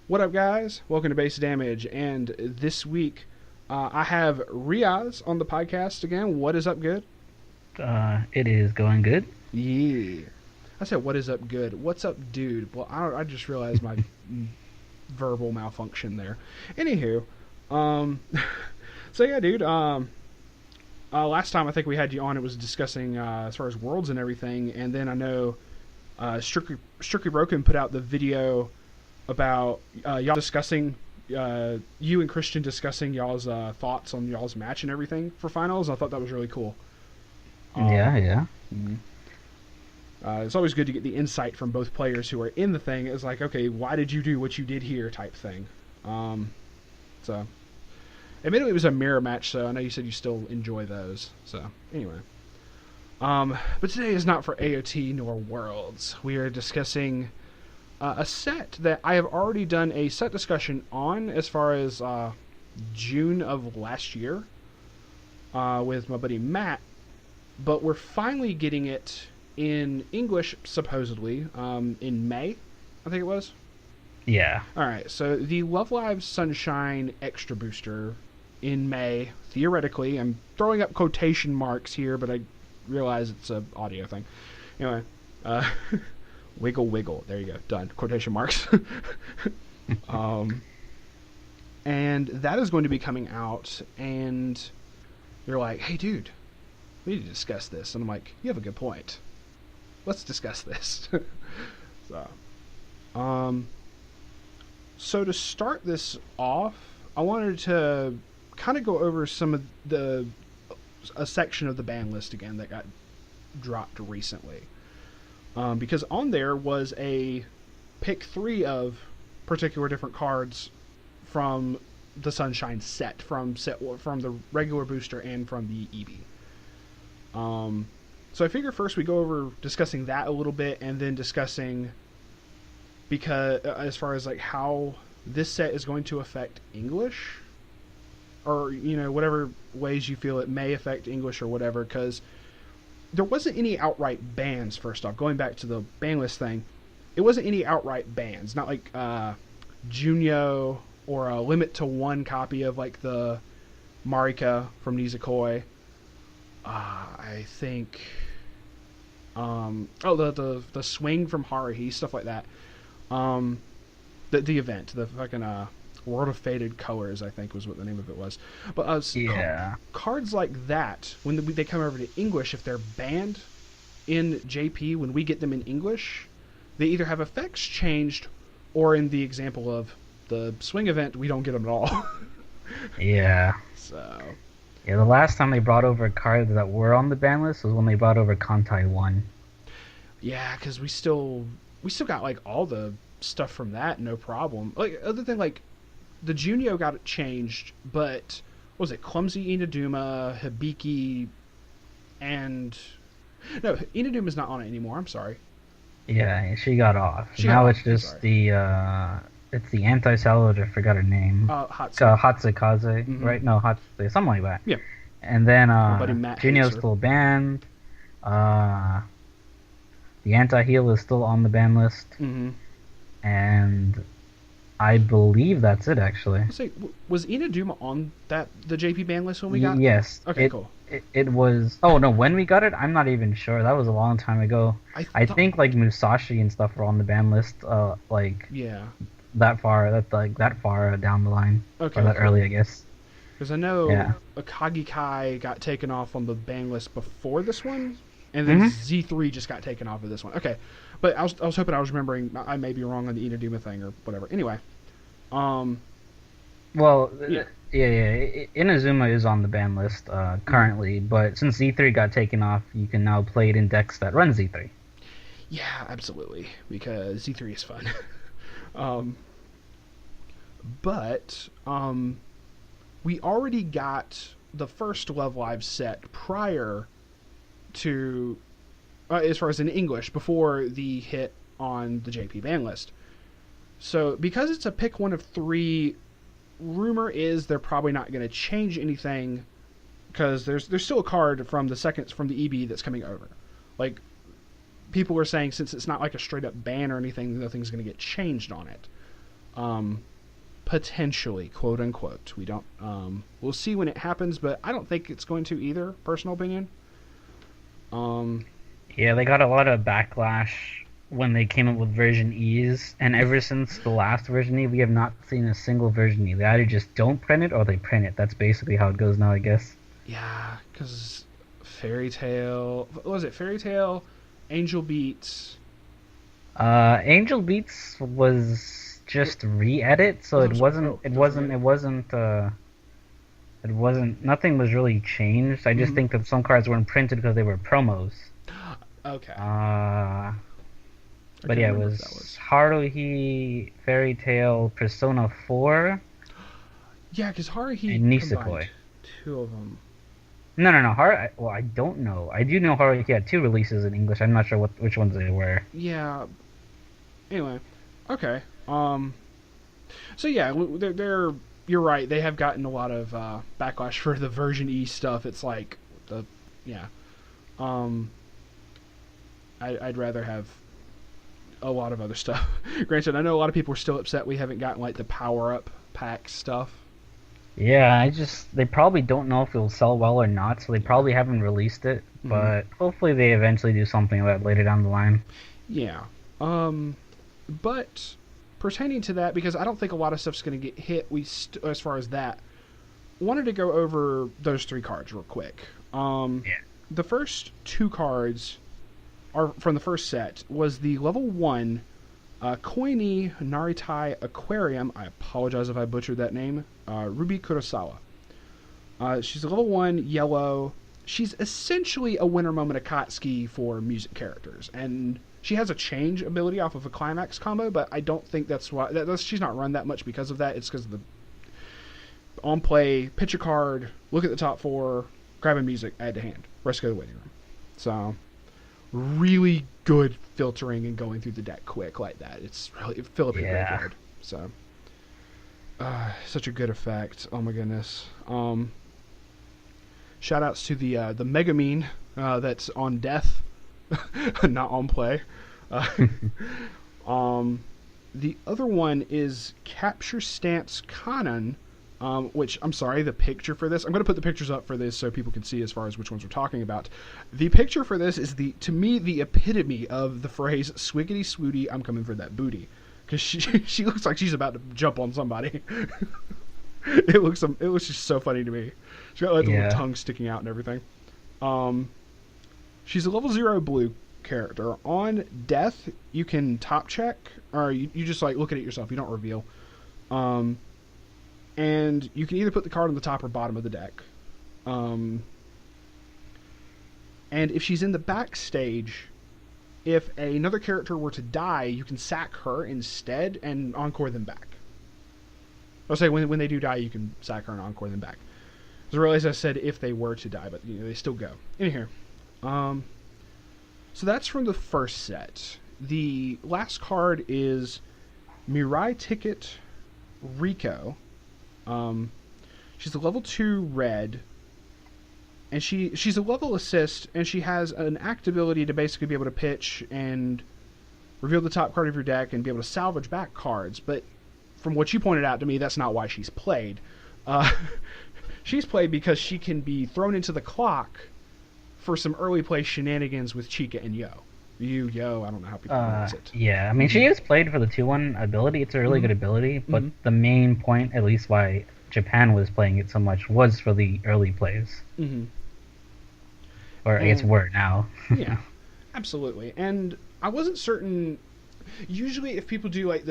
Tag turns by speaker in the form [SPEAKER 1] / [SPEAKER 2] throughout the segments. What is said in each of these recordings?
[SPEAKER 1] What up, guys? Welcome to Base Damage, and this week I have Riaz on the podcast again. What is up, good?
[SPEAKER 2] It is going good.
[SPEAKER 1] Yeah. I said, what is up, good? What's up, dude? Well, I just realized my verbal malfunction there. Anywho, um, so yeah, dude, last time I think we had you on, it was discussing as far as worlds and everything, and then I know Strictly Broken put out the video about y'all discussing, you and Christian discussing y'all's thoughts on y'all's match and everything for finals. I thought that was really cool.
[SPEAKER 2] Yeah, yeah.
[SPEAKER 1] Mhm. It's always good to get the insight from both players who are in the thing. It's like, okay, why did you do what you did here type thing. So, admittedly, it was a mirror match, so I know you said you still enjoy those. So, anyway. But today is not for AOT nor Worlds. We are discussing a set that I have already done a set discussion on as far as June of last year with my buddy Matt, but we're finally getting it in English, supposedly, in May, I think it was.
[SPEAKER 2] Yeah.
[SPEAKER 1] Alright, so the Love Live Sunshine Extra Booster in May, theoretically. I'm throwing up quotation marks here, but I realize it's an audio thing. Anyway, wiggle, wiggle. There you go. Done. Quotation marks. And that is going to be coming out, and you're like, hey, dude, we need to discuss this. And I'm like, you have a good point. Let's discuss this. so, so to start this off, I wanted to kind of go over some of a section of the ban list again that got dropped recently. Because on there was a pick 3 of particular different cards from the Sunshine set, from the regular booster and from the EB. So I figure first we go over discussing that a little bit, and then discussing because as far as like how this set is going to affect English, or whatever ways you feel it may affect English or whatever, because there wasn't any outright bans. First off, going back to the ban list thing, it wasn't any outright bans. Not like Junyo or a limit to 1 copy of like the Marika from Nizakoi. I think the swing from Haruhi, stuff like that. The event, the fucking World of Faded Colors, I think was what the name of it was. But
[SPEAKER 2] Yeah.
[SPEAKER 1] cards like that, when they come over to English, if they're banned in JP, when we get them in English, they either have effects changed, or in the example of the swing event, we don't get them at all.
[SPEAKER 2] Yeah.
[SPEAKER 1] So,
[SPEAKER 2] Yeah, the last time they brought over cards that were on the ban list was when they brought over Contai 1.
[SPEAKER 1] yeah, because we still got like all the stuff from that, no problem. Like other than like the Junio got it changed, but what was it, Clumsy Inaduma, Hibiki, and no, Inaduma's not on it anymore. I'm sorry.
[SPEAKER 2] Yeah, she got off.
[SPEAKER 1] She got
[SPEAKER 2] Now
[SPEAKER 1] off,
[SPEAKER 2] it's
[SPEAKER 1] I'm
[SPEAKER 2] just
[SPEAKER 1] sorry.
[SPEAKER 2] it's the anti-salad, I forgot her name.
[SPEAKER 1] Hatsu.
[SPEAKER 2] Hatsukage,
[SPEAKER 1] Mhm.
[SPEAKER 2] right? No, Hatsukage, something like that.
[SPEAKER 1] Yeah.
[SPEAKER 2] And then
[SPEAKER 1] My buddy Matt hates
[SPEAKER 2] Junio's
[SPEAKER 1] her.
[SPEAKER 2] still banned. The anti-heal is still on the ban list.
[SPEAKER 1] Mm-hmm.
[SPEAKER 2] And I believe that's it, actually.
[SPEAKER 1] Say, was Inaduma on the JP ban list when we got?
[SPEAKER 2] Yes.
[SPEAKER 1] Okay, cool.
[SPEAKER 2] It was. Oh no, when we got it, I'm not even sure. That was a long time ago. I think like Musashi and stuff were on the ban list. Like
[SPEAKER 1] yeah,
[SPEAKER 2] that far. That far down the line.
[SPEAKER 1] okay,
[SPEAKER 2] Or that
[SPEAKER 1] cool.
[SPEAKER 2] early, I guess.
[SPEAKER 1] Because I know
[SPEAKER 2] Yeah.
[SPEAKER 1] Akagi Kai got taken off on the ban list before this one, and then Z3 just got taken off of this one. Okay, but I was hoping I was remembering. I may be wrong on the Inaduma thing or whatever. Anyway,
[SPEAKER 2] Well,
[SPEAKER 1] Yeah.
[SPEAKER 2] yeah. Inazuma is on the ban list currently, but since Z3 got taken off, you can now play it in decks that run Z3.
[SPEAKER 1] yeah, absolutely, because Z3 is fun. But we already got the first Love Live set prior to, as far as in English, before the hit on the JP ban list. So because it's a pick 1 of 3, rumor is they're probably not going to change anything, because there's still a card from the EB that's coming over. Like, people were saying, since it's not like a straight up ban or anything, nothing's going to get changed on it. Potentially, quote unquote. We don't. We'll see when it happens, but I don't think it's going to either. Personal opinion.
[SPEAKER 2] Yeah, they got a lot of backlash when they came up with version E's, and ever since the last version E, we have not seen a single version E. They either just don't print it or they print it. That's basically how it goes now, I guess.
[SPEAKER 1] Yeah, because Fairy Tail. What was it? Fairy Tail, Angel Beats.
[SPEAKER 2] Angel Beats was just re-edit, so it wasn't. Nothing was really changed. I just think that some cards weren't printed because they were promos.
[SPEAKER 1] Okay.
[SPEAKER 2] But yeah, it was Haruhi, Fairy Tail, Persona 4.
[SPEAKER 1] Yeah, because Haruhi
[SPEAKER 2] and Nisekoi.
[SPEAKER 1] Two of them.
[SPEAKER 2] No. Well, I don't know. I do know Haruhi had 2 releases in English. I'm not sure which ones they were.
[SPEAKER 1] Yeah. Anyway, okay. So yeah, they're you're right. They have gotten a lot of backlash for the version E stuff. It's like yeah. I'd rather have a lot of other stuff. Granted, I know a lot of people are still upset we haven't gotten like the power up pack stuff.
[SPEAKER 2] Yeah, they probably don't know if it'll sell well or not, so they probably haven't released it. But hopefully they eventually do something about it later down the line.
[SPEAKER 1] Yeah. But pertaining to that, because I don't think a lot of stuff's going to get hit, as far as that, wanted to go over those 3 cards real quick.
[SPEAKER 2] Yeah.
[SPEAKER 1] The first 2 cards are from the first set was the level 1 Koini Narita Aquarium. I apologize if I butchered that name. Ruby Kurosawa. She's a level 1 yellow. She's essentially a Winter Moment Akatsuki for music characters, and she has a change ability off of a Climax combo, but I don't think that's why. She's not run that much because of that. It's because of the on play, pitch a card, look at the top 4, grab a music, add to hand. Rest go to the waiting room. So, really good filtering and going through the deck quick like that. It's really fill up your graveyard. So, such a good effect. Oh my goodness. Shout outs to the Megamine that's on death, not on play. The other one is Capture Stance Kanon, which, I'm sorry, the picture for this, I'm going to put the pictures up for this so people can see as far as which ones we're talking about. The picture for this is, to me, the epitome of the phrase, swiggity swooty, I'm coming for that booty. Because she looks like she's about to jump on somebody. It looks just so funny to me. She's got like the little tongue sticking out and everything. She's a level 0 blue character. On death, you can top check, or you just like look at it yourself. You don't reveal. And you can either put the card on the top or bottom of the deck. And if she's in the backstage, if another character were to die, you can sack her instead and encore them back. I'll say when they do die, you can sack her and encore them back. Because I realize I said if they were to die, but they still go. In here. So that's from the first set. The last card is Mirai Ticket Rico. She's a level 2 red. And she's a level assist, and she has an act ability to basically be able to pitch and reveal the top card of your deck and be able to salvage back cards. But from what you pointed out to me, that's not why she's played. She's played because she can be thrown into the clock for some early play shenanigans with Chica and Yo. Yo, I don't know how people pronounce it.
[SPEAKER 2] Yeah, I mean, she is played for the 2-1 ability. It's a really good ability, but the main point, at least why Japan was playing it so much, was for the early plays. Or I guess were now.
[SPEAKER 1] Yeah, absolutely. And I wasn't certain. Usually, if people do like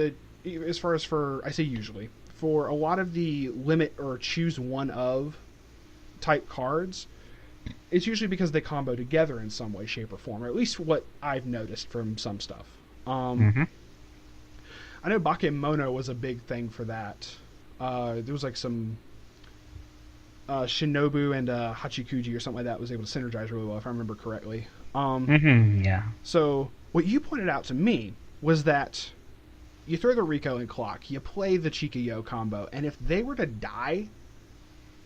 [SPEAKER 1] as far as I say usually, for a lot of the limit or choose one of type cards, it's usually because they combo together in some way, shape, or form, or at least what I've noticed from some stuff. I know Bakemono was a big thing for that. There was like some Shinobu and Hachikuji or something like that was able to synergize really well, if I remember correctly.
[SPEAKER 2] Yeah.
[SPEAKER 1] So what you pointed out to me was that you throw the Rico and Clock, you play the Chika-Yo combo, and if they were to die,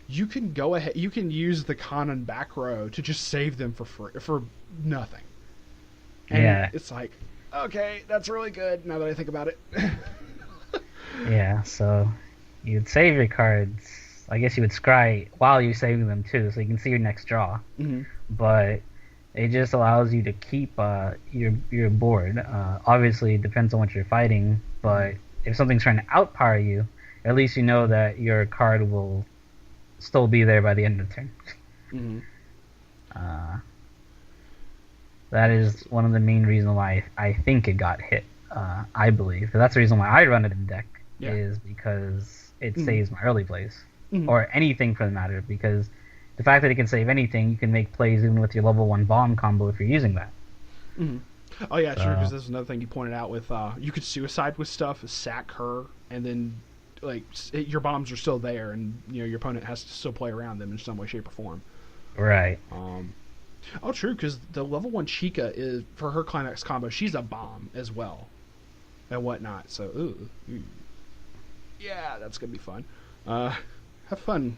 [SPEAKER 1] you can go ahead. You can use the Kanon back row to just save them for nothing. And it's like, okay, that's really good now that I think about it.
[SPEAKER 2] Yeah, so you'd save your cards. I guess you would scry while you're saving them too, so you can see your next draw.
[SPEAKER 1] Mm-hmm.
[SPEAKER 2] But it just allows you to keep your board. Obviously, it depends on what you're fighting, but if something's trying to outpower you, at least you know that your card will still be there by the end of the turn.
[SPEAKER 1] Mm-hmm.
[SPEAKER 2] That is one of the main reasons why I think it got hit. I believe that's the reason why I run it in deck, is because it saves my early plays, or anything for the matter. Because the fact that it can save anything, you can make plays even with your level 1 bomb combo if you're using that.
[SPEAKER 1] Mm-hmm. Oh yeah, sure. Because that's another thing you pointed out with you could suicide with stuff, sack her, and then like your bombs are still there, and your opponent has to still play around them in some way, shape, or form.
[SPEAKER 2] Right.
[SPEAKER 1] Oh, true. Because the level 1 Chica is for her Climax combo. She's a bomb as well, and whatnot. So, ooh. Yeah, that's gonna be fun. Have fun.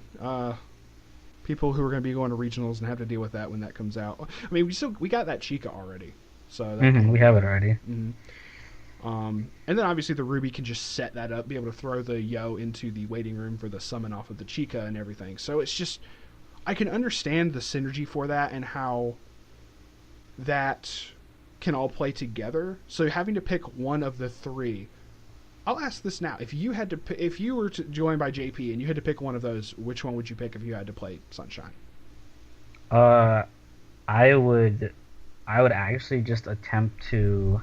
[SPEAKER 1] People who are going to be going to regionals and have to deal with that when that comes out. I mean, we got that Chica already, so
[SPEAKER 2] we have it already.
[SPEAKER 1] Mm-hmm. And then obviously the Ruby can just set that up, be able to throw the Yo into the waiting room for the summon off of the Chica and everything. So it's just, I can understand the synergy for that and how that can all play together. So having to pick one of the three. I'll ask this now: if you were joined by JP and you had to pick one of those, which one would you pick if you had to play Sunshine?
[SPEAKER 2] I would actually just attempt to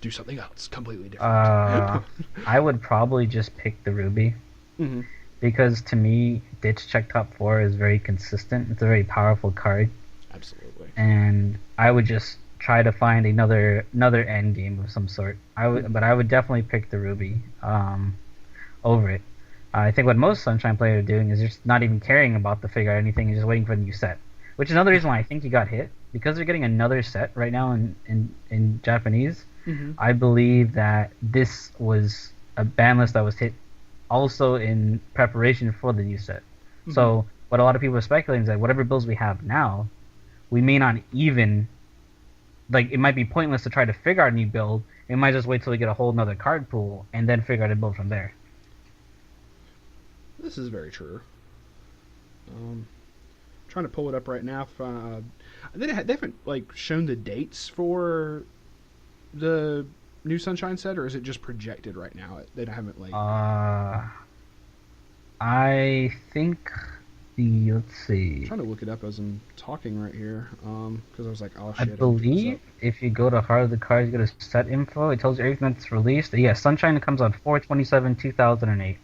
[SPEAKER 1] do something else completely different.
[SPEAKER 2] I would probably just pick the Ruby, because to me, Ditch Check Top 4 is very consistent. It's a very powerful card.
[SPEAKER 1] Absolutely.
[SPEAKER 2] And I would just try to find another end game of some sort. But I would definitely pick the Ruby over it. I think what most Sunshine players are doing is just not even caring about the figure or anything, and just waiting for the new set. Which is another reason why I think he got hit, because they're getting another set right now in Japanese. I believe that this was a ban list that was hit also in preparation for the new set. So what a lot of people are speculating is that whatever builds we have now, we may not even, like, it might be pointless to try to figure out a new build. We might just wait till we get a whole nother card pool and then figure out a build from there.
[SPEAKER 1] This is very true. Trying to pull it up right now. They haven't like shown the dates for the new Sunshine set, or is it just projected right now? They haven't like.
[SPEAKER 2] I think let's see.
[SPEAKER 1] I'm trying to look it up as I'm talking right here, because I was like, oh shit.
[SPEAKER 2] I believe if you go to Heart of the Cards, you go to set info, it tells you everything that's released. Yeah, Sunshine comes on 4/27/2008.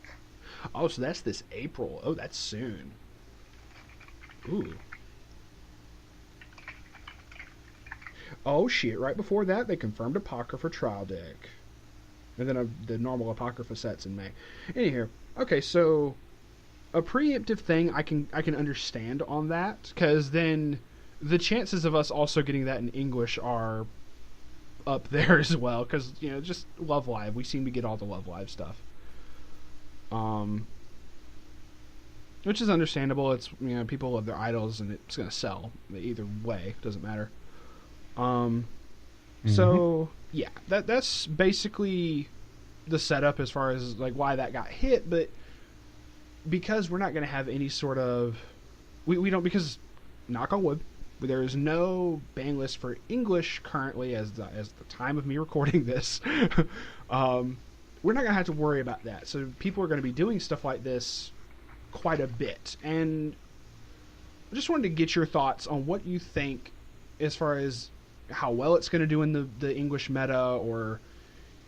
[SPEAKER 1] Oh, so that's this April. Oh, that's soon. Ooh. Oh shit! Right before that, they confirmed Apocrypha trial deck, and then the normal Apocrypha sets in May. Anyhow, okay, so a preemptive thing I can understand on that, because then the chances of us also getting that in English are up there as well, because just Love Live, we seem to get all the Love Live stuff. Which is understandable. It's people love their idols, and it's gonna sell either way. Doesn't matter. So yeah, that's basically the setup as far as like why that got hit. But because we're not gonna have any sort of we don't, because knock on wood, there is no ban list for English currently as the time of me recording this. We're not gonna have to worry about that. So people are gonna be doing stuff like this quite a bit, and I just wanted to get your thoughts on what you think as far as how well it's going to do in the English meta, or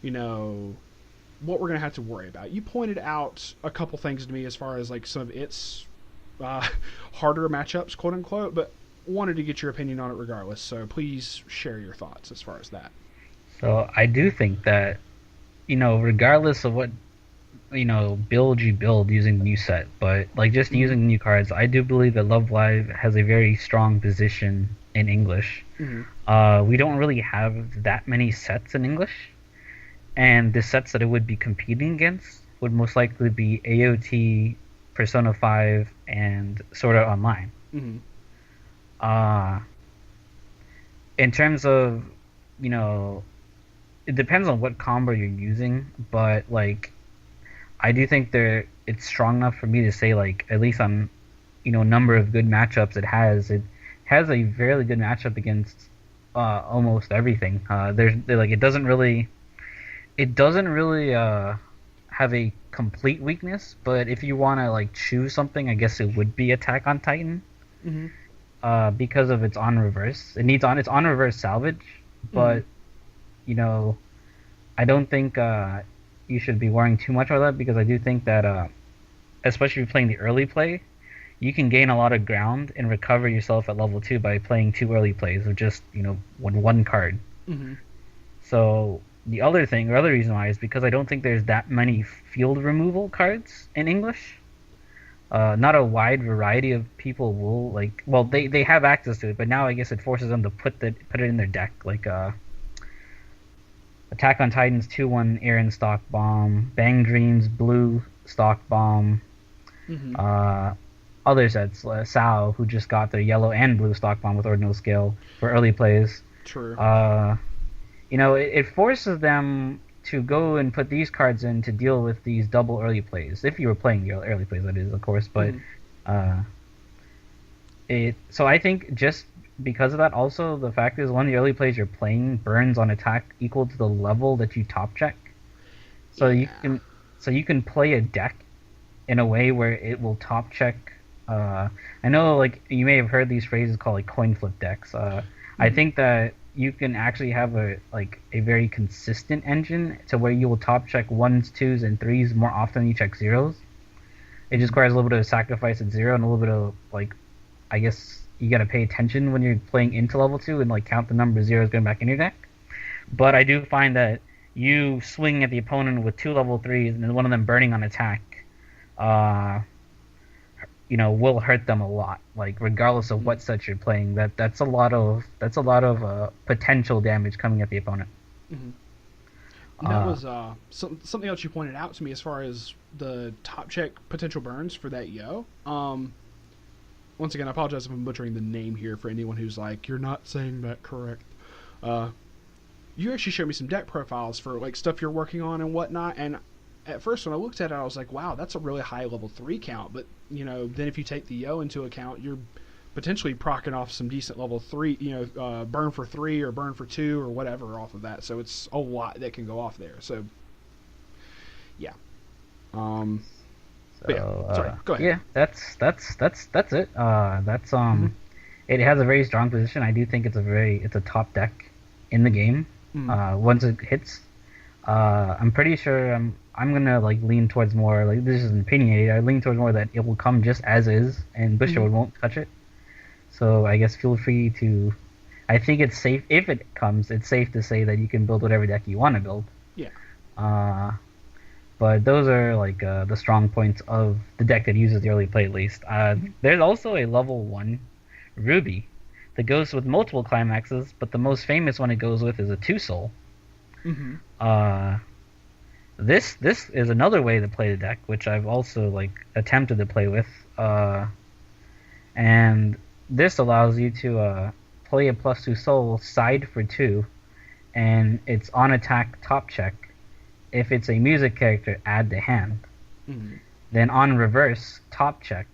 [SPEAKER 1] what we're going to have to worry about. You pointed out a couple things to me as far as like some of its harder matchups, quote unquote, but wanted to get your opinion on it regardless, so please share your thoughts as far as that.
[SPEAKER 2] So I do think that regardless of what build you build using the new set, but like just using the new cards, I do believe that Love Live has a very strong position in English. We don't really have that many sets in English, and the sets that it would be competing against would most likely be AOT, Persona 5, and Sword Art Online. In terms of, it depends on what combo you're using, but like I do think it's strong enough for me to say, like, at least on, number of good matchups it has a fairly good matchup against almost everything. Like, it doesn't really have a complete weakness, but if you want to like choose something, I guess it would be Attack on Titan.
[SPEAKER 1] Mm-hmm.
[SPEAKER 2] Because of its on reverse. It's on reverse salvage, but you know, I don't think you should be worrying too much about that, because I do think that especially if you're playing the early play, you can gain a lot of ground and recover yourself at level 2 by playing 2 early plays of just, one card.
[SPEAKER 1] Mm-hmm.
[SPEAKER 2] So the other reason why is because I don't think there's that many field removal cards in English. Not a wide variety of people will they have access to it, but now I guess it forces them to put it in their deck, like Attack on Titan's 2/1 Aaron Stock Bomb, Bang Dreams blue Stock Bomb, other sets, Sao, who just got their yellow and blue Stock Bomb with Ordinal Scale for early plays.
[SPEAKER 1] True.
[SPEAKER 2] It forces them to go and put these cards in to deal with these double early plays. If you were playing the early plays, that is, of course. But so I think just because of that, also the fact is one of the early plays you're playing burns on attack equal to the level that you top check. So you can play a deck in a way where it will top check. I know, like, you may have heard these phrases called like coin flip decks. I think that you can actually have a very consistent engine to where you will top check 1s, 2s, and 3s more often than you check 0s. It just requires a little bit of sacrifice at 0 and a little bit of, like, I guess you gotta pay attention when you're playing into level 2 and like count the number of 0s going back in your deck. But I do find that you swing at the opponent with 2 level 3s and then one of them burning on attack, will hurt them a lot. Like, regardless of what set you're playing, that's a lot of potential damage coming at the opponent.
[SPEAKER 1] Mm-hmm. That was something else you pointed out to me as far as the top check potential burns for that Yo. Once again, I apologize if I'm butchering the name here for anyone who's like, you're not saying that correct. You actually showed me some deck profiles for like stuff you're working on and whatnot, and at first when I looked at it, I was like, wow, that's a really high level 3 count. But then if you take the Yo into account, you're potentially procking off some decent level 3, burn for 3 or burn for 2 or whatever off of that. So it's a lot that can go off there. So yeah. Sorry, go ahead.
[SPEAKER 2] Yeah, that's it. It has a very strong position. I do think it's a top deck in the game. Once it hits, I'm pretty sure I'm gonna lean towards more, like, this is opinionated. I lean towards more that it will come just as is, and Bushiroad won't touch it. So I guess feel free to. I think it's safe if it comes. It's safe to say that you can build whatever deck you want to build.
[SPEAKER 1] Yeah.
[SPEAKER 2] But those are the strong points of the deck that uses the early play, at least. There's also a level 1 Ruby that goes with multiple Climaxes, but the most famous one it goes with is a 2-soul. This is another way to play the deck, which I've also attempted to play with. And this allows you to play a +2 soul, side for 2, and it's on attack top check. If it's a music character, add to hand. Then on reverse, top check.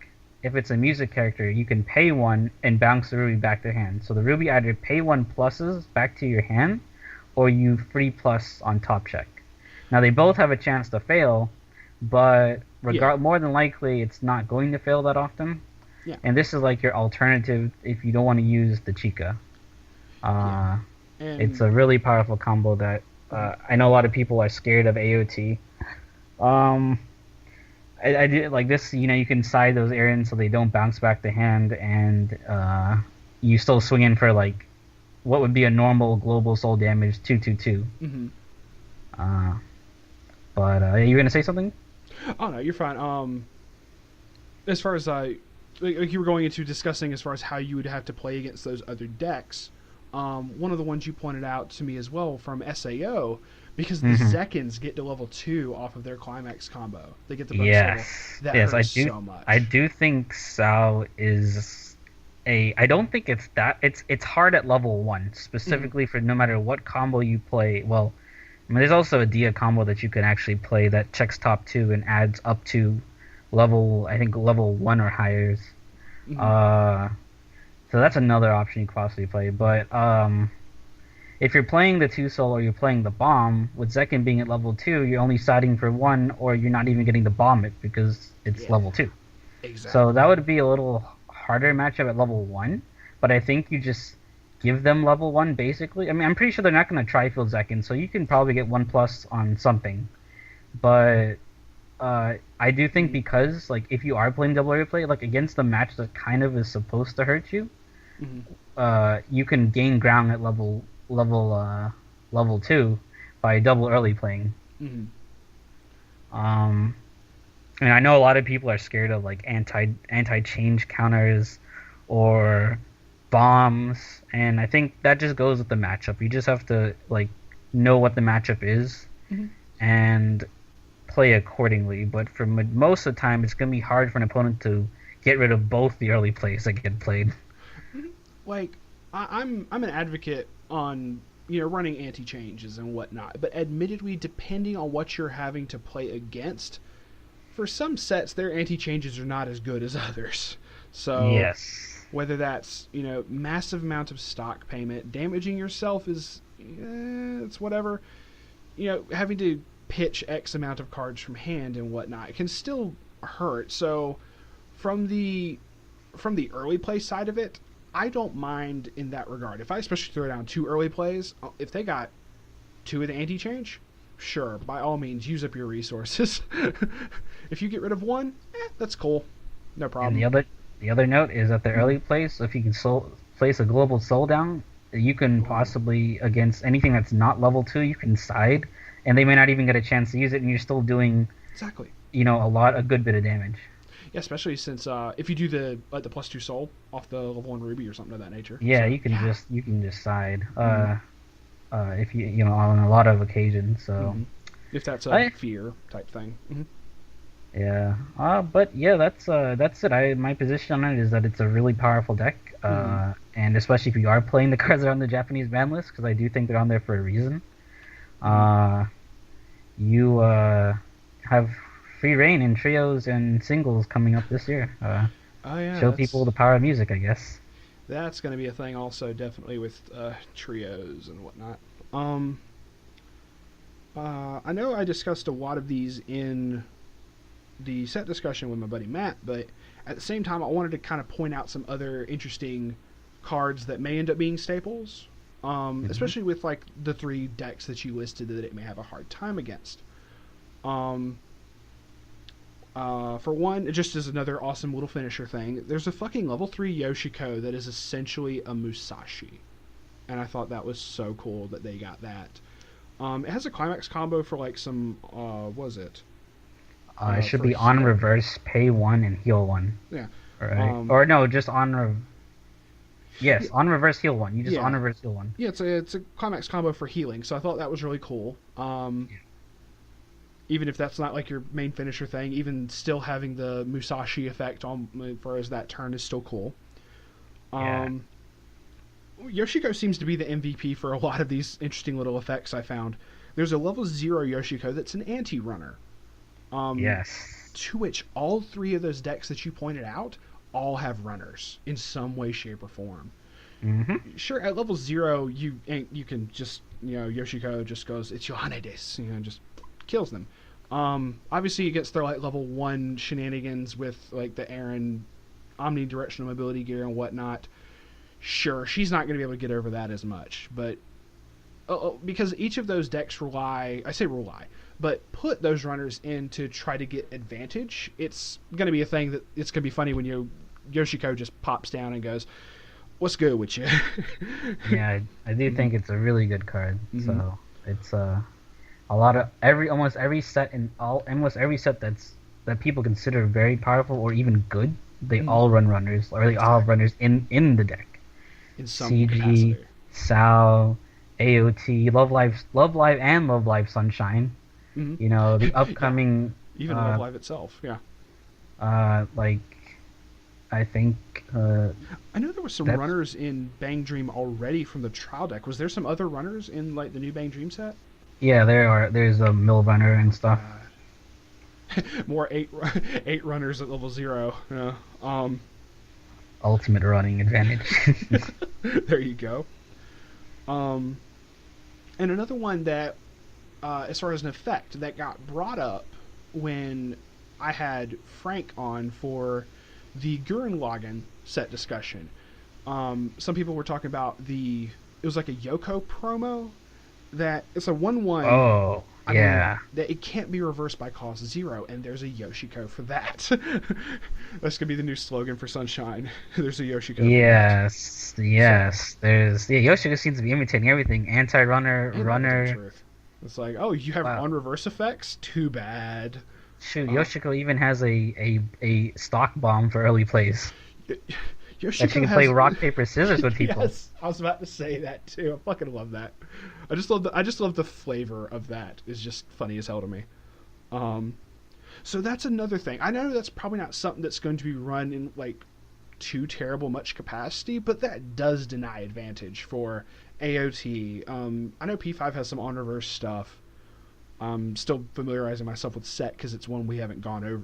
[SPEAKER 2] If it's a music character, you can pay 1 and bounce the Ruby back to hand. So the Ruby either pay 1 pluses back to your hand, or you free plus on top check. Now they both have a chance to fail, but more than likely it's not going to fail that often.
[SPEAKER 1] Yeah.
[SPEAKER 2] And this is your alternative if you don't want to use the Chica. It's a really powerful combo that I know a lot of people are scared of AOT. I do like this. You can side those errands so they don't bounce back to hand, and you still swing in for what would be a normal global soul damage 2/2/2. But are you gonna say something?
[SPEAKER 1] Oh no, you're fine. As far as you were going into discussing as far as how you would have to play against those other decks. One of the ones you pointed out to me as well from SAO, because the Zekins get to level 2 off of their Climax combo. They get the bonus level. That hurts so much.
[SPEAKER 2] I do think Sao is I don't think it's that. It's hard at level 1, specifically for no matter what combo you play. Well, I mean, there's also a Dia combo that you can actually play that checks top two and adds up to level, I think level one or higher.
[SPEAKER 1] Hmm.
[SPEAKER 2] Uh, so that's another option you can possibly play. But if you're playing the two soul or you're playing the bomb, with Zekin being at level two, you're only siding for one, or you're not even getting the bomb it because it's
[SPEAKER 1] Yeah,
[SPEAKER 2] level two. So that
[SPEAKER 1] exactly.
[SPEAKER 2] would be a little harder matchup at level one. But I think you just give them level one basically. I mean, I'm pretty sure they're not going to try field Zekin, so you can probably get one plus on something. But I do think
[SPEAKER 1] Hmm.
[SPEAKER 2] because like if you are playing double replay, like against the match that kind of is supposed to hurt you,
[SPEAKER 1] Hmm.
[SPEAKER 2] you can gain ground at level two by double early playing.
[SPEAKER 1] Hmm.
[SPEAKER 2] Um, and I know a lot of people are scared of like anti change counters or bombs, and I think that just goes with the matchup. You just have to like know what the matchup is
[SPEAKER 1] Hmm.
[SPEAKER 2] and play accordingly. But for most of the time, it's gonna be hard for an opponent to get rid of both the early plays that get played.
[SPEAKER 1] Hmm. Like I'm an advocate on running anti changes and whatnot, but admittedly, depending on what you're having to play against, for some sets their anti changes are not as good as others. So
[SPEAKER 2] Yes.
[SPEAKER 1] whether that's massive amount of stock payment, damaging yourself is it's whatever. Having to pitch X amount of cards from hand and whatnot, it can still hurt. So from the early play side of it, I don't mind in that regard. If I especially throw down two early plays, if they got two of the anti change, sure, by all means, use up your resources. If you get rid of one, that's cool, no
[SPEAKER 2] And
[SPEAKER 1] problem.
[SPEAKER 2] the other note is that the
[SPEAKER 1] Mm-hmm.
[SPEAKER 2] early place, if you can place a global soul down, you can
[SPEAKER 1] Ooh,
[SPEAKER 2] possibly against anything that's not level two, you can side, and they may not even get a chance to use it, and you're still doing
[SPEAKER 1] exactly.
[SPEAKER 2] a good bit of damage.
[SPEAKER 1] Yeah, especially since if you do the plus two soul off the level one ruby or something of that nature.
[SPEAKER 2] Yeah,
[SPEAKER 1] So yeah.
[SPEAKER 2] you can just side.
[SPEAKER 1] Mm-hmm.
[SPEAKER 2] If on a lot of occasions. So
[SPEAKER 1] Mm-hmm. If that's a
[SPEAKER 2] I
[SPEAKER 1] fear type thing. Mm-hmm.
[SPEAKER 2] yeah. But yeah, that's it. My position on it is that it's a really powerful deck.
[SPEAKER 1] Mm-hmm.
[SPEAKER 2] And especially if you are playing the cards that are on the Japanese ban list, because I do think they're on there for a reason.
[SPEAKER 1] Mm-hmm.
[SPEAKER 2] Uh, you have free reign in trios and singles coming up this year.
[SPEAKER 1] Oh yeah,
[SPEAKER 2] Show people
[SPEAKER 1] that's
[SPEAKER 2] the power of music, I guess.
[SPEAKER 1] that's going to be a thing also, definitely with trios and whatnot. Um, I know I discussed a lot of these in the set discussion with my buddy Matt, but at the same time, I wanted to kind of point out some other interesting cards that may end up being staples,
[SPEAKER 2] Hmm.
[SPEAKER 1] especially with like the three decks that you listed that it may have a hard time against. Um, for one, just as another awesome little finisher thing, there's a fucking level 3 Yoshiko that is essentially a Musashi. And I thought that was so cool that they got that. It has a climax combo for like some, what was it?
[SPEAKER 2] It should
[SPEAKER 1] For
[SPEAKER 2] be on
[SPEAKER 1] heal.
[SPEAKER 2] reverse, pay one and heal one.
[SPEAKER 1] Yeah.
[SPEAKER 2] Right?
[SPEAKER 1] Um,
[SPEAKER 2] Or no, just on
[SPEAKER 1] yeah,
[SPEAKER 2] yes, on reverse heal one. You just on
[SPEAKER 1] yeah,
[SPEAKER 2] reverse heal one.
[SPEAKER 1] yeah. It's a climax combo for healing, so I thought that was really cool. Even if that's not like your main finisher thing, even still having the Musashi effect on for as that turn is still cool.
[SPEAKER 2] Yeah.
[SPEAKER 1] Um, Yoshiko seems to be the MVP for a lot of these interesting little effects I found. There's a level 0 Yoshiko that's an anti-runner, um,
[SPEAKER 2] Yes.
[SPEAKER 1] to which all three of those decks that you pointed out all have runners in some way, shape, or form.
[SPEAKER 2] Hmm.
[SPEAKER 1] Sure, at level 0, you can just, Yoshiko just goes, it's Yohanedes, just kills them. Obviously, it gets their like level 1 shenanigans with like the Aaron omnidirectional mobility gear and whatnot. Sure, she's not going to be able to get over that as much, but because each of those decks I say rely, but put those runners in to try to get advantage. It's going to be a thing that it's going to be funny when Yoshiko just pops down and goes, "What's good with you?"
[SPEAKER 2] Yeah, I do
[SPEAKER 1] Mm-hmm.
[SPEAKER 2] think it's a really good card.
[SPEAKER 1] Mm-hmm.
[SPEAKER 2] So it's a lot of almost every set in all almost every set that people consider very powerful or even good. They
[SPEAKER 1] Mm-hmm.
[SPEAKER 2] all run runners, or they all have
[SPEAKER 1] Exactly.
[SPEAKER 2] runners in the deck.
[SPEAKER 1] In some
[SPEAKER 2] CG,
[SPEAKER 1] capacity.
[SPEAKER 2] Sao, AOT, Love Live, and Love Live Sunshine.
[SPEAKER 1] Mm-hmm.
[SPEAKER 2] The
[SPEAKER 1] Yeah.
[SPEAKER 2] upcoming,
[SPEAKER 1] Even Love
[SPEAKER 2] uh,
[SPEAKER 1] Live itself. Yeah.
[SPEAKER 2] like I think
[SPEAKER 1] I know there were some
[SPEAKER 2] that's
[SPEAKER 1] runners in Bang Dream already from the trial deck. Was there some other runners in like the new Bang Dream set?
[SPEAKER 2] Yeah, there's a mill runner and stuff.
[SPEAKER 1] More eight runners at level 0. Yeah.
[SPEAKER 2] Ultimate running advantage.
[SPEAKER 1] There you go. Um, and another one that, as far as an effect, that got brought up when I had Frank on for the Gurren Lagann set discussion. Some people were talking about it was like a Yoko promo that it's a 1/1.
[SPEAKER 2] Oh,
[SPEAKER 1] I mean,
[SPEAKER 2] yeah.
[SPEAKER 1] that it can't be reversed by cost 0, and there's a Yoshiko for that. That's gonna be the new slogan for Sunshine. There's a Yoshiko for that.
[SPEAKER 2] Yes, yes. There's Yoshida seems to be imitating everything. Anti-runner,
[SPEAKER 1] Ain't that the
[SPEAKER 2] runner.
[SPEAKER 1] truth? It's like, oh, you have
[SPEAKER 2] Wow.
[SPEAKER 1] on reverse effects? Too bad.
[SPEAKER 2] Shoot,
[SPEAKER 1] Uh,
[SPEAKER 2] Yoshiko even has a stock bomb for early plays that she
[SPEAKER 1] Yoshiko
[SPEAKER 2] can play
[SPEAKER 1] has.
[SPEAKER 2] rock paper scissors with people.
[SPEAKER 1] Yes, I was about to say that too. I fucking love that. I just love the flavor of that. It's just funny as hell to me. Um, so that's another thing. I know that's probably not something that's going to be run in like too terrible much capacity, but that does deny advantage for AOT. I know P5 has some on reverse stuff. I'm still familiarizing myself with set because it's one we haven't gone over.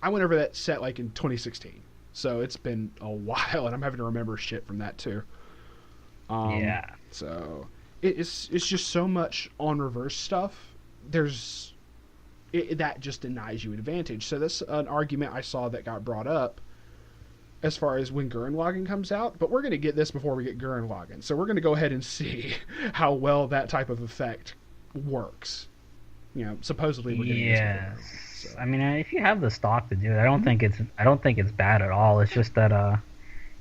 [SPEAKER 1] I went over that set like in 2016, so it's been a while, and I'm having to remember shit from that too. Um,
[SPEAKER 2] Yeah.
[SPEAKER 1] so it's just so much on reverse stuff. That just denies you advantage. So that's an argument I saw that got brought up as far as when Gurren Lagann comes out. But we're going to get this before we get Gurren Lagann. So we're going to go ahead and see how well that type of effect works. Supposedly we're getting this before
[SPEAKER 2] Yes.
[SPEAKER 1] Gurren Lagann. So.
[SPEAKER 2] I mean, if you have the stock to do it,
[SPEAKER 1] Mm-hmm.
[SPEAKER 2] I don't think it's bad at all. It's just that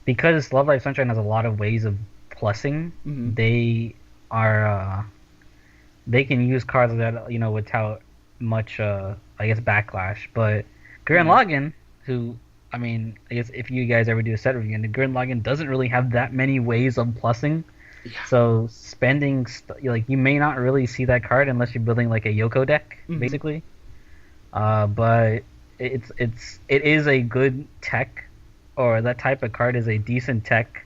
[SPEAKER 2] because Love Live Sunshine has a lot of ways of plussing,
[SPEAKER 1] Mm-hmm.
[SPEAKER 2] they are they can use cards that without much I guess backlash. But Gurren
[SPEAKER 1] Mm-hmm.
[SPEAKER 2] Lagann, who I mean, I guess if you guys ever do a set review, and the Gurren Lagann doesn't really have that many ways of plussing.
[SPEAKER 1] Yeah.
[SPEAKER 2] So like you may not really see that card unless you're building like a Yoko deck,
[SPEAKER 1] Mm-hmm.
[SPEAKER 2] basically. But it is a good tech, or that type of card is a decent tech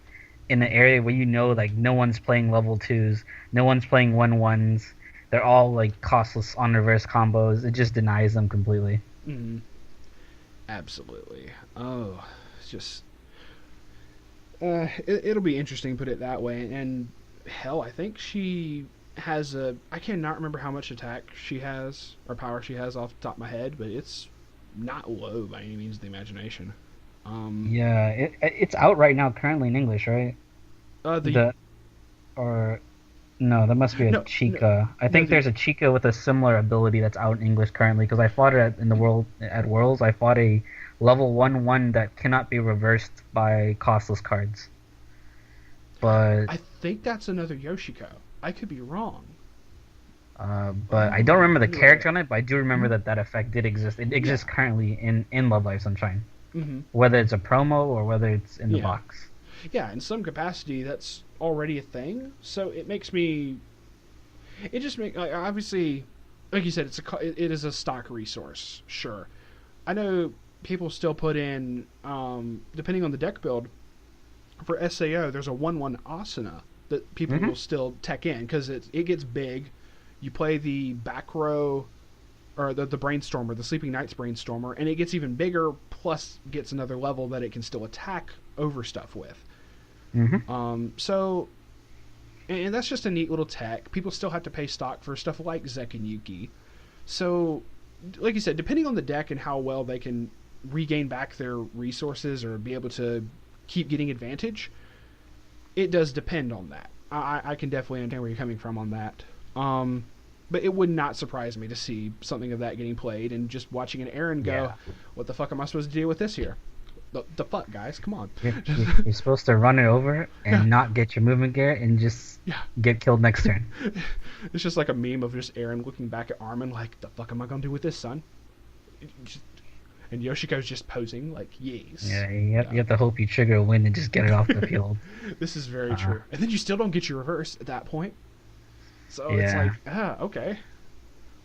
[SPEAKER 2] in an area where like no one's playing level 2s, no one's playing 1/1s. They're all like costless on reverse combos. It just denies them completely.
[SPEAKER 1] Mm-hmm. Absolutely. Oh, it's just it'll be interesting, put it that way. And hell, I think she has I cannot remember how much attack she has or power she has off the top of my head, but it's not low by any means of the imagination. Um,
[SPEAKER 2] Yeah, it's out right now currently in English, right?
[SPEAKER 1] the
[SPEAKER 2] The or No, that must be a
[SPEAKER 1] no,
[SPEAKER 2] Chica. I
[SPEAKER 1] no
[SPEAKER 2] think
[SPEAKER 1] the
[SPEAKER 2] there's a Chica with a similar ability that's out in English currently because I fought it in the world at Worlds. I fought a level 1/1 that cannot be reversed by costless cards. But
[SPEAKER 1] I think that's another Yoshiko. I could be wrong.
[SPEAKER 2] but I don't remember the
[SPEAKER 1] Either way.
[SPEAKER 2] character on it. But I do remember that effect did exist. It
[SPEAKER 1] Yeah.
[SPEAKER 2] exists currently in Love Live Sunshine,
[SPEAKER 1] Mm-hmm.
[SPEAKER 2] whether it's a promo or whether it's in the
[SPEAKER 1] Yeah.
[SPEAKER 2] box.
[SPEAKER 1] Yeah, in some capacity, that's already a thing. So it makes me. It just makes like, obviously, like you said, it is a stock resource. Sure, I know people still put in depending on the deck build for SAO. There's a 1/1 Asana that people
[SPEAKER 2] Hmm.
[SPEAKER 1] will still tech in because it gets big. You play the back row or the brainstormer, the Sleeping Knights brainstormer, and it gets even bigger. Plus, gets another level that it can still attack over stuff with.
[SPEAKER 2] Hmm.
[SPEAKER 1] So, and that's just a neat little tech. People still have to pay stock for stuff like Zek and Yuki. So, like you said, depending on the deck and how well they can regain back their resources or be able to keep getting advantage, it does depend on that. I can definitely understand where you're coming from on that. But it would not surprise me to see something of that getting played and just watching an Aaron go,
[SPEAKER 2] Yeah.
[SPEAKER 1] what the fuck am I supposed to deal with this here? The fuck, guys? Come on.
[SPEAKER 2] You're supposed to run it over and not get your movement gear and just
[SPEAKER 1] Yeah.
[SPEAKER 2] get killed next turn.
[SPEAKER 1] It's just like a meme of just Aaron looking back at Armin like, the fuck am I gonna do with this, son? And Yoshiko's just posing like, yes.
[SPEAKER 2] Yeah, you have to hope you trigger a win and just get it off the field.
[SPEAKER 1] This is very
[SPEAKER 2] Uh,
[SPEAKER 1] true. And then you still don't get your reverse at that point. So it's
[SPEAKER 2] Yeah.
[SPEAKER 1] like, okay.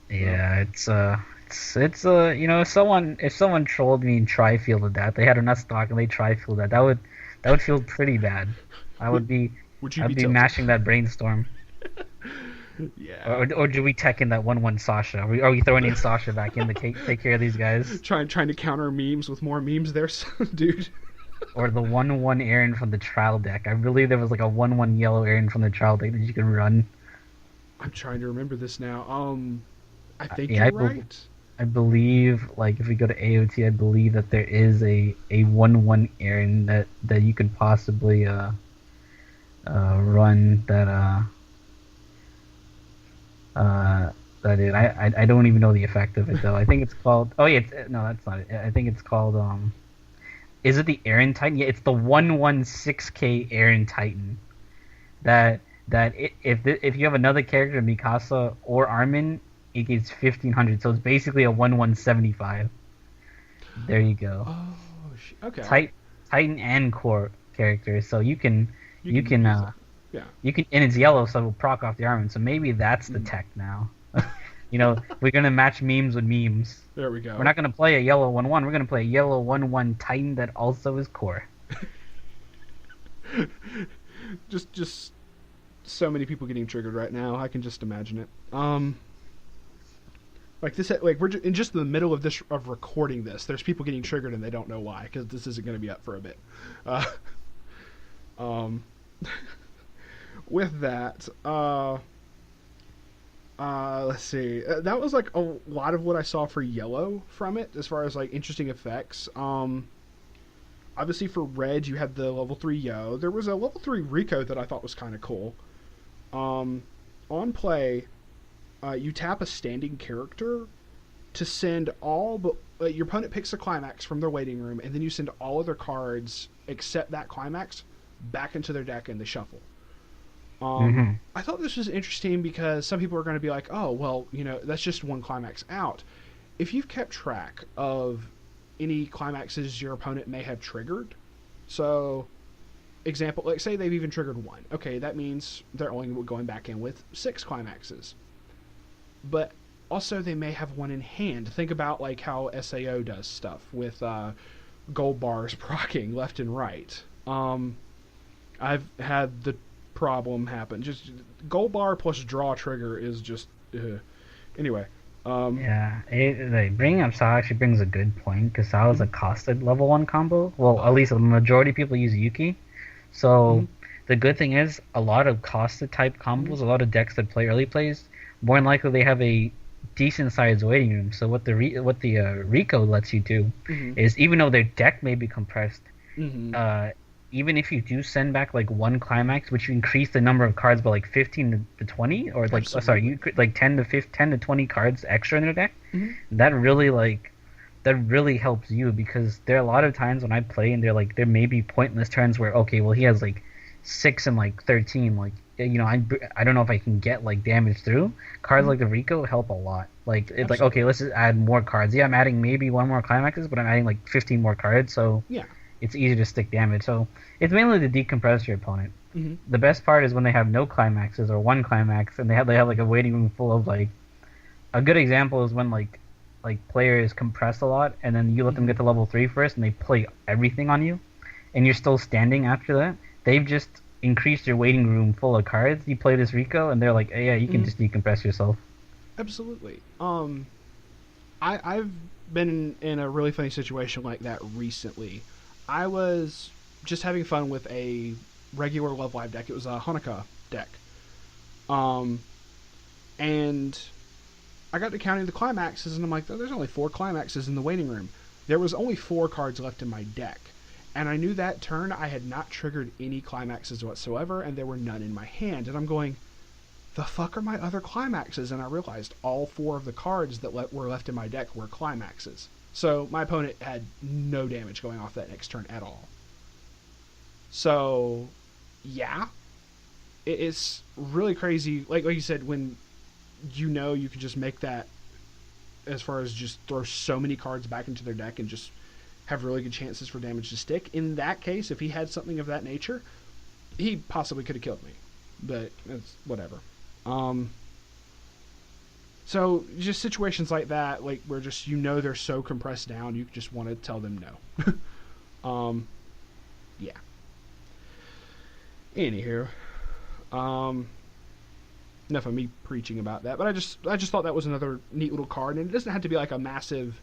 [SPEAKER 2] Yeah, if someone trolled me and tri-fielded that, they had enough stock and they tri-fielded that would feel pretty bad. I would be
[SPEAKER 1] Would you
[SPEAKER 2] I'd
[SPEAKER 1] be
[SPEAKER 2] be
[SPEAKER 1] tilted?
[SPEAKER 2] mashing that brainstorm.
[SPEAKER 1] Yeah.
[SPEAKER 2] Or do we tech in that 1/1 Sasha? Are we throwing in Sasha back in to take care of these guys?
[SPEAKER 1] Trying to counter memes with more memes there, dude.
[SPEAKER 2] Or the 1/1 Aaron from the trial deck? I believe there was like a 1/1 yellow Aaron from the trial deck that you could run.
[SPEAKER 1] I'm trying to remember this now. I think
[SPEAKER 2] Yeah,
[SPEAKER 1] you're right.
[SPEAKER 2] I believe like if we go to AOT, I believe that there is a 1/1 Aaron that you could possibly run that is. I don't even know the effect of it though. I think it's called. Oh yeah, no, that's not it. I think it's called. Is it the Aaron Titan? Yeah, it's the 1/6K Aaron Titan. If you have another character, Mikasa or Armin, it gets 1500. So it's basically a 1/175. There you go.
[SPEAKER 1] Oh, okay.
[SPEAKER 2] Titan and core characters, so you can
[SPEAKER 1] You can use it. Yeah.
[SPEAKER 2] and it's yellow, so it will proc off the Armin. So maybe that's the tech now. We're gonna match memes with memes.
[SPEAKER 1] There we go.
[SPEAKER 2] We're not gonna play a yellow 1/1. We're gonna play a yellow 1/1 Titan that also is core.
[SPEAKER 1] just so many people getting triggered right now. I can just imagine it. Like this, like we're in just the middle of this of recording this. There's people getting triggered and they don't know why because this isn't going to be up for a bit. Uh, um, with that, let's see. That was like a lot of what I saw for yellow from it, as far as like interesting effects. Obviously for red, you had the level 3 Yo. There was a level 3 Rico that I thought was kind of cool. On play, you tap a standing character to send all but your opponent picks a Climax from their waiting room, and then you send all of their cards except that Climax back into their deck and they shuffle. I thought this was interesting because some people are going to be like, oh, well, that's just one Climax out. If you've kept track of any Climaxes your opponent may have triggered, so example, like say they've even triggered one. Okay, that means they're only going back in with 6 Climaxes. But also they may have one in hand. Think about like how SAO does stuff with gold bars proccing left and right. I've had the problem happen. Just gold bar plus draw trigger is just anyway.
[SPEAKER 2] Yeah, bringing up Sao actually brings a good point because Sao is a costed level 1 combo. Well, at least the majority of people use Yuki. So the good thing is a lot of costed type combos, a lot of decks that play early plays, more than likely they have a decent sized waiting room. So what the Rico lets you do is, even though their deck may be compressed, even if you do send back like one Climax, which you increase the number of cards by like 15 to 20, or like you could like 10 to 20 cards extra in their deck, that really helps you, because there are a lot of times when I play and there may be pointless turns where, okay, well he has like 6 and like 13, like I don't know if I can get like damage through. Cards like the Rico help a lot. Like it's like, okay, let's just add more cards. Yeah, I'm adding maybe one more Climaxes, but I'm adding like 15 more cards, so
[SPEAKER 1] yeah,
[SPEAKER 2] it's easier to stick damage. So it's mainly to decompress your opponent. The best part is when they have no Climaxes or one Climax, and they have like a waiting room full of like. A good example is when like players compress a lot, and then you let them get to level 3 first, and they play everything on you, and you're still standing after that. They've just increased your waiting room full of cards. You play this Rico, and they're like, hey, yeah, you can just decompress yourself.
[SPEAKER 1] Absolutely. I've been in a really funny situation like that recently. I was just having fun with a regular Love Live deck. It was a Hanukkah deck. And I got to counting the Climaxes, and I'm like, there's only 4 Climaxes in the waiting room. There was only 4 cards left in my deck. And I knew that turn I had not triggered any Climaxes whatsoever, and there were none in my hand. And I'm going, the fuck are my other Climaxes? And I realized all 4 of the cards that were left in my deck were Climaxes. So my opponent had no damage going off that next turn at all. So, yeah. It's really crazy. Like you said, when you can just make that, as far as just throw so many cards back into their deck and just have really good chances for damage to stick. In that case, if he had something of that nature, he possibly could have killed me. But it's whatever. So just situations like that, like where just they're so compressed down, you just want to tell them no. Yeah. Anywho, enough of me preaching about that. But I just thought that was another neat little card, and it doesn't have to be like a massive,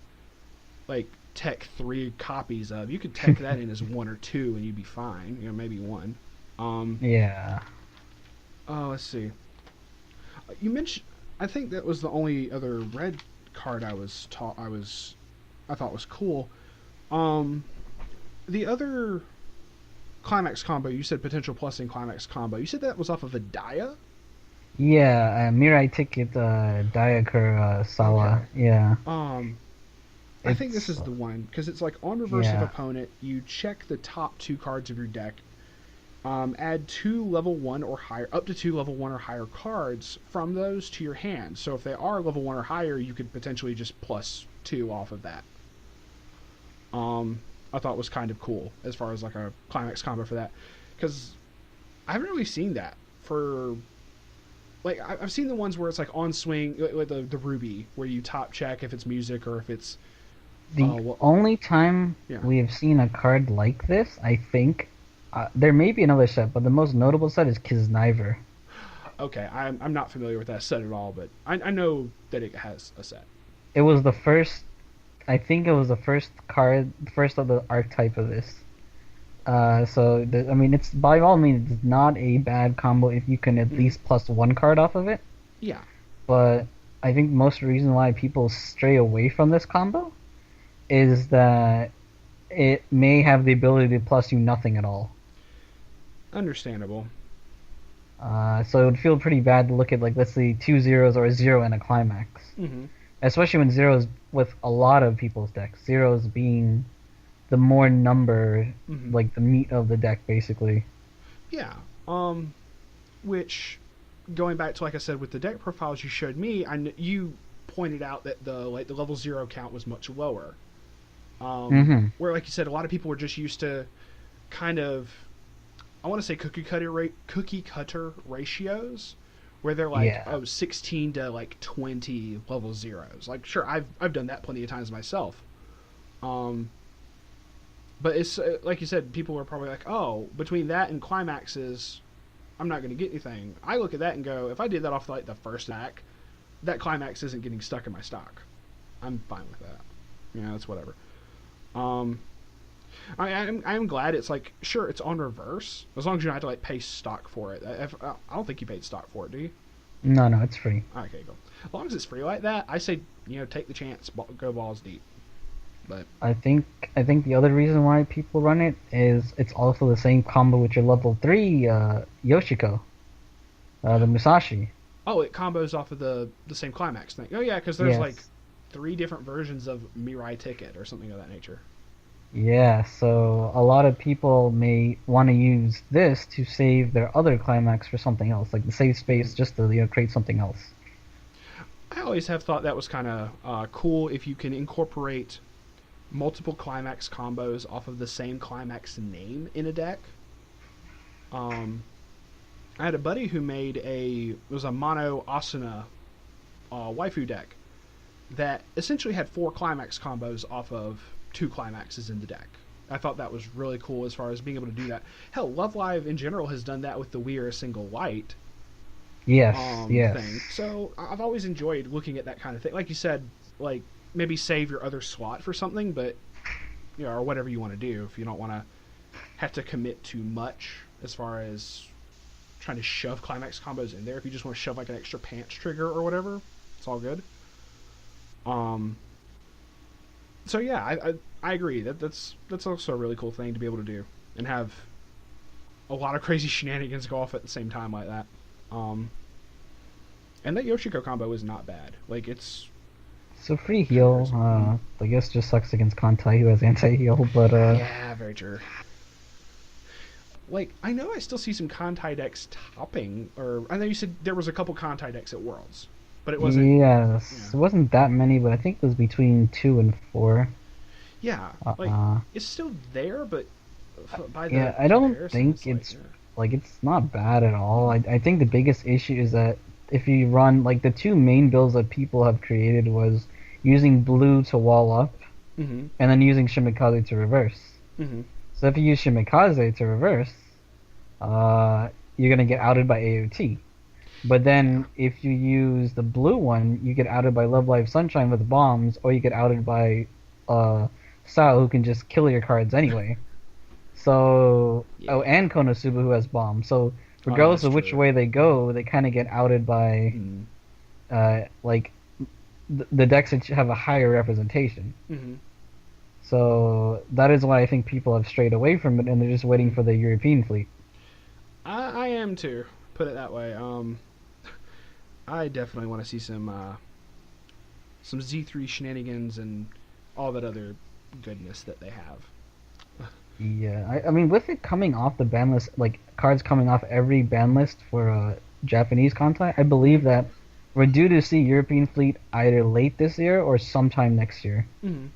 [SPEAKER 1] like tech 3 copies of. You could tech that in as 1 or 2, and you'd be fine. Maybe 1.
[SPEAKER 2] Yeah.
[SPEAKER 1] Oh, let's see. You mentioned. I think that was the only other red card I thought was cool. The other Climax combo, you said potential plus in Climax combo. You said that was off of a Dia?
[SPEAKER 2] Yeah, Mirai Ticket, Daiakur, Sawa.
[SPEAKER 1] Okay.
[SPEAKER 2] Yeah.
[SPEAKER 1] I think this is the one, because it's like on reverse of
[SPEAKER 2] Yeah.
[SPEAKER 1] opponent, you check the top 2 cards of your deck, add 2 level 1 or higher, up to 2 level 1 or higher cards from those to your hand. So if they are level 1 or higher, you could potentially just plus 2 off of that. I thought was kind of cool as far as like a Climax combo for that, because I haven't really seen that for. Like, I've seen the ones where it's like on swing, like the Ruby, where you top check if it's music or if it's.
[SPEAKER 2] The only time
[SPEAKER 1] Yeah.
[SPEAKER 2] we have seen a card like this, I think, there may be another set, but the most notable set is Kisniver.
[SPEAKER 1] Okay, I'm not familiar with that set at all, but I know that it has a set.
[SPEAKER 2] It was the first. I think it was the first card, first of the archetype of this. I mean, it's by all means it's not a bad combo if you can at least plus 1 card off of it.
[SPEAKER 1] Yeah.
[SPEAKER 2] But I think most reason why people stray away from this combo is that it may have the ability to plus you nothing at all.
[SPEAKER 1] Understandable.
[SPEAKER 2] So it would feel pretty bad to look at, like, let's say 2 zeros or a 0 and a Climax.
[SPEAKER 1] Mm-hmm.
[SPEAKER 2] Especially when zeros with a lot of people's decks. Zeros being the more number, like the meat of the deck, basically.
[SPEAKER 1] Yeah. Which, going back to, like I said, with the deck profiles you showed me, you pointed out that the level 0 count was much lower. Where, like you said, a lot of people were just used to kind of, I want to say cookie cutter ratios, where they're like, 16 to like 20 level 0s. Like, sure, I've done that plenty of times myself. But it's like you said, people are probably like, oh, between that and Climaxes, I'm not going to get anything. I look at that and go, if I did that off like the first deck, that Climax isn't getting stuck in my stock. I'm fine with that. That's whatever. I'm glad it's like, sure, it's on reverse, as long as you don't have to like pay stock for it. I don't think you paid stock for it, do you?
[SPEAKER 2] No, it's free.
[SPEAKER 1] Okay, cool. As long as it's free like that, I say, take the chance, go balls deep. But
[SPEAKER 2] I think the other reason why people run it is it's also the same combo with your level 3 Yoshiko, the Musashi.
[SPEAKER 1] Oh, it combos off of the same Climax thing. Oh yeah, because there's like 3 different versions of Mirai Ticket or something of that nature.
[SPEAKER 2] Yeah, so a lot of people may want to use this to save their other Climax for something else, like the save space just to create something else.
[SPEAKER 1] I always have thought that was kind of cool if you can incorporate multiple Climax combos off of the same Climax name in a deck. I had a buddy who made it was a mono Asuna waifu deck that essentially had 4 Climax combos off of 2 Climaxes in the deck. I thought that was really cool as far as being able to do that. Hell, Love Live in general has done that with the We Are a Single Light thing. So I've always enjoyed looking at that kind of thing. Like you said, like maybe save your other slot for something, but or whatever you want to do if you don't want to have to commit too much as far as trying to shove Climax combos in there. If you just want to shove like an extra pants trigger or whatever, it's all good. So yeah, I agree that's also a really cool thing to be able to do and have a lot of crazy shenanigans go off at the same time like that. And that Yoshiko combo is not bad. Like it's
[SPEAKER 2] free heal. I guess just sucks against Contai, who has anti-heal, but
[SPEAKER 1] yeah, very true. Like I know I still see some Contai decks topping, or I know you said there was a couple Contai decks at Worlds, but it wasn't.
[SPEAKER 2] Yes, it wasn't that many, but I think it was between 2 and 4.
[SPEAKER 1] Yeah, like it's still there, but by the
[SPEAKER 2] yeah, I don't think it's not bad at all. I think the biggest issue is that if you run like the 2 main builds that people have created was using blue to wall up, and then using Shimikaze to reverse. So if you use Shimikaze to reverse, you're gonna get outed by AOT. But
[SPEAKER 1] Yeah.
[SPEAKER 2] then if you use the blue one, you get outed by Love Live Sunshine with bombs, or you get outed by uh Sao who can just kill your cards anyway. So oh,
[SPEAKER 1] Yeah.
[SPEAKER 2] and Konosuba who has bombs. So
[SPEAKER 1] Oh,
[SPEAKER 2] regardless
[SPEAKER 1] that's
[SPEAKER 2] of which
[SPEAKER 1] true.
[SPEAKER 2] way they go, they kind of get outed by
[SPEAKER 1] Mm.
[SPEAKER 2] like the decks that have a higher representation.
[SPEAKER 1] Mm-hmm.
[SPEAKER 2] So that is why I think people have strayed away from it, and they're just waiting
[SPEAKER 1] Mm-hmm.
[SPEAKER 2] for the European fleet.
[SPEAKER 1] I am too. Put it that way. I definitely want to see some Z3 shenanigans and all that other goodness that they have.
[SPEAKER 2] Yeah, I mean, with it coming off the ban list, like cards coming off every ban list for Japanese content, I
[SPEAKER 1] Mm-hmm.
[SPEAKER 2] believe that we're due to see European fleet either late this year or sometime next year.
[SPEAKER 1] Mm-hmm.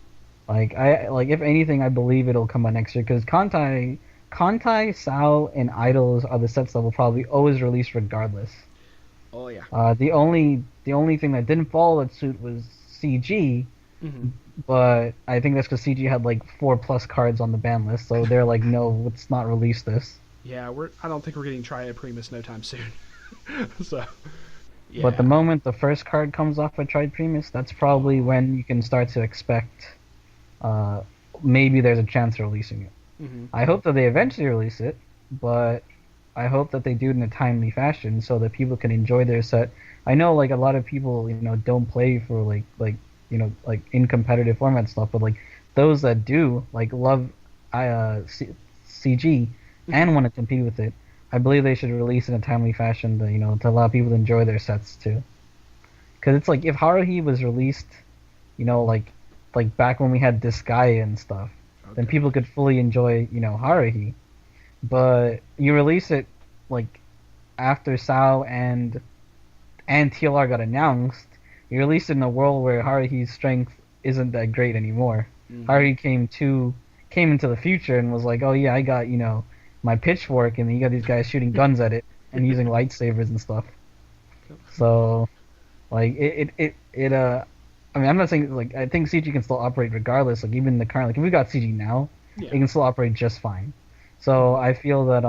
[SPEAKER 2] Like if anything, I believe it'll come out next year because Contai, Sao, and Idols are the sets that will probably always release regardless.
[SPEAKER 1] Oh yeah.
[SPEAKER 2] The only thing that didn't follow that suit was CG,
[SPEAKER 1] Mm-hmm.
[SPEAKER 2] but I think that's because CG had like 4+ cards on the ban list, so they're like, no, let's not release this.
[SPEAKER 1] Yeah, we're. I don't think we're getting Triad Primus no time soon. So
[SPEAKER 2] But the
[SPEAKER 1] yeah.
[SPEAKER 2] moment the first card comes off a Tride Primus, that's probably
[SPEAKER 1] Oh.
[SPEAKER 2] when you can start to expect uh, maybe there's a chance of releasing it.
[SPEAKER 1] Mm-hmm.
[SPEAKER 2] I hope that they eventually release it, but I hope that they do it in a timely fashion so that people can enjoy their set. I know like a lot of people, don't play for like in competitive format stuff, but like those that do like love CG
[SPEAKER 1] Mm-hmm.
[SPEAKER 2] and want to compete with it, I believe they should release in a timely fashion to allow people to enjoy their sets too. Because it's like if Haruhi was released, like back when we had Disgaea and stuff,
[SPEAKER 1] Oh
[SPEAKER 2] then people
[SPEAKER 1] God.
[SPEAKER 2] could fully enjoy Haruhi. But you release it like after Sao and TLR got announced. You released it in a world where Haruhi's strength isn't that great anymore.
[SPEAKER 1] Mm-hmm.
[SPEAKER 2] Haruhi came into the future and was like, oh yeah, I got my pitchfork, and you got these guys shooting guns at it and using lightsabers and stuff. So like I mean, I'm not saying like I think CG can still operate regardless. Like even the current, like if we got CG now,
[SPEAKER 1] Yeah.
[SPEAKER 2] it can still operate just fine. So
[SPEAKER 1] Mm-hmm.
[SPEAKER 2] I feel that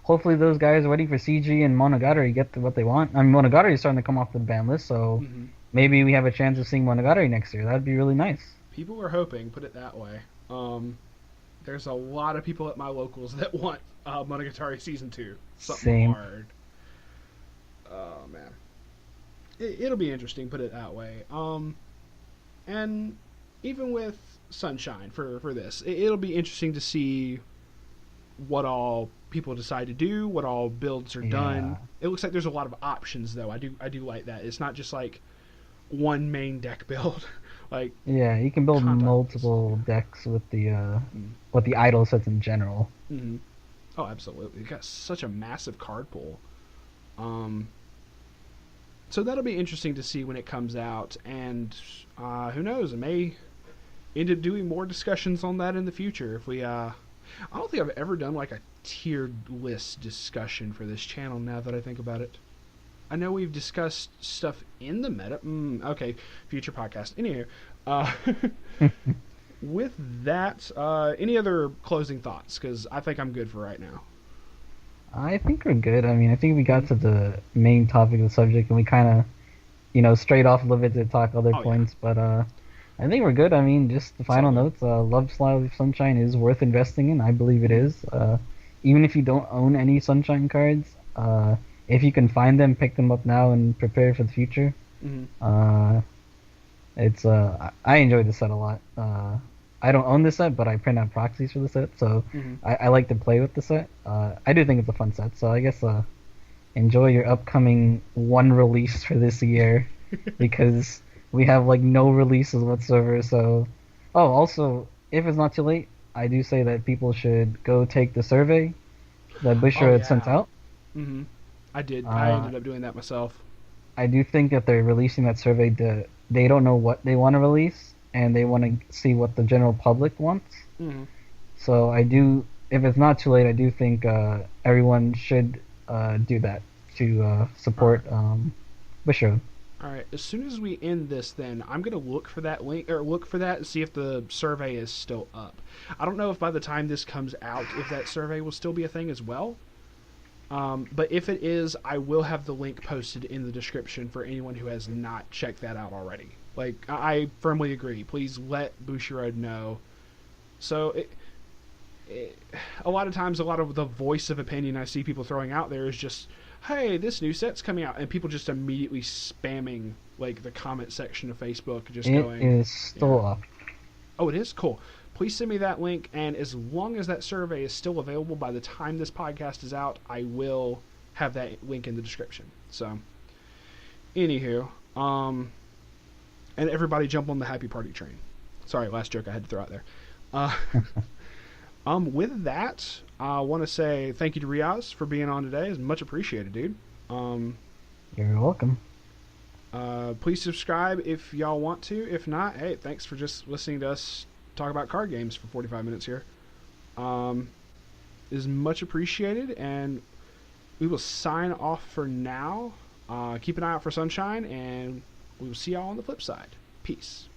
[SPEAKER 2] hopefully those guys waiting for CG and Monogatari get what they want. I mean, Monogatari is starting to come off the ban list, so
[SPEAKER 1] Mm-hmm.
[SPEAKER 2] maybe we have a chance of seeing Monogatari next year. That'd be really nice.
[SPEAKER 1] People are hoping. Put it that way. There's a lot of people at my locals that want Monogatari season two. Something
[SPEAKER 2] Same.
[SPEAKER 1] hard. Oh man. It'll be interesting. Put it that way. And even with Sunshine for this, it'll be interesting to see what all people decide to do, what all builds are done.
[SPEAKER 2] Yeah.
[SPEAKER 1] It looks like there's a lot of options though. I do like that. It's not just like one main deck build, like
[SPEAKER 2] Yeah, you can build
[SPEAKER 1] Conti was.
[SPEAKER 2] multiple decks
[SPEAKER 1] Mm.
[SPEAKER 2] with the idol sets in general.
[SPEAKER 1] Mm-hmm. Oh, absolutely. It got such a massive card pool. Um, so that'll be interesting to see when it comes out, and who knows? It may end up doing more discussions on that in the future. If we, I don't think I've ever done like a tiered list discussion for this channel. Now that I think about it, I know we've discussed stuff in the meta. Okay, future podcast. Anyway, uh, with that, any other closing thoughts? Because I think I'm good for right now.
[SPEAKER 2] I think we're good. I mean, I think we
[SPEAKER 1] Mm-hmm.
[SPEAKER 2] got to the main topic of the subject, and we kind of, strayed off a little bit to talk other
[SPEAKER 1] Oh yeah,
[SPEAKER 2] points, but I think we're good. I mean, just the
[SPEAKER 1] it's all
[SPEAKER 2] final
[SPEAKER 1] good.
[SPEAKER 2] notes. Love Slide Sunshine is worth investing in. I believe it
[SPEAKER 1] Mm-hmm.
[SPEAKER 2] is. Even if you don't own any Sunshine cards, if you can find them, pick them up now and prepare for the future.
[SPEAKER 1] Mm-hmm.
[SPEAKER 2] Uh, it's I enjoy the set a lot. I don't own the set, but I print out proxies for the set, so
[SPEAKER 1] Mm-hmm.
[SPEAKER 2] I like to play with the set. I do think it's a fun set, so I guess enjoy your upcoming one release for this year because we have like no releases whatsoever. So, oh, also, if it's not too late, I do say that people should go take the survey that
[SPEAKER 1] Oh
[SPEAKER 2] Bushiroad had sent
[SPEAKER 1] yeah.
[SPEAKER 2] out.
[SPEAKER 1] Mm-hmm. I did. I
[SPEAKER 2] Uh,
[SPEAKER 1] ended up doing that myself.
[SPEAKER 2] I do think that they're releasing that survey. They don't know what they want to release, and they want to see what the general public wants.
[SPEAKER 1] Mm-hmm.
[SPEAKER 2] So I do. If it's not too late, I do think everyone should do that to
[SPEAKER 1] All right.
[SPEAKER 2] support Bushiroad.
[SPEAKER 1] All right. As soon as we end this, then I'm gonna look for that link or look for that and see if the survey is still up. I don't know if by the time this comes out, if that survey will still be a thing as well. But if it is, I will have the link posted in the description for anyone who has not checked that out already. Like, I firmly agree. Please let Bushiroad know. So, a lot of times, a lot of the voice of opinion I see people throwing out there is just, hey, this new set's coming out. And people just immediately spamming, like, the comment section of Facebook, just
[SPEAKER 2] It
[SPEAKER 1] going...
[SPEAKER 2] is still up.
[SPEAKER 1] Oh, it is? Cool. Please send me that link, and as long as that survey is still available by the time this podcast is out, I will have that link in the description. So, anywho, and everybody jump on the happy party train. Sorry, last joke I had to throw out there. With that, I want to say thank you to Riaz for being on today. It's much appreciated, dude.
[SPEAKER 2] You're welcome.
[SPEAKER 1] Please subscribe if y'all want to. If not, hey, thanks for just listening to us talk about card games for 45 minutes here. Is much appreciated, and we will sign off for now. Keep an eye out for Sunshine, and we will see y'all on the flip side. Peace.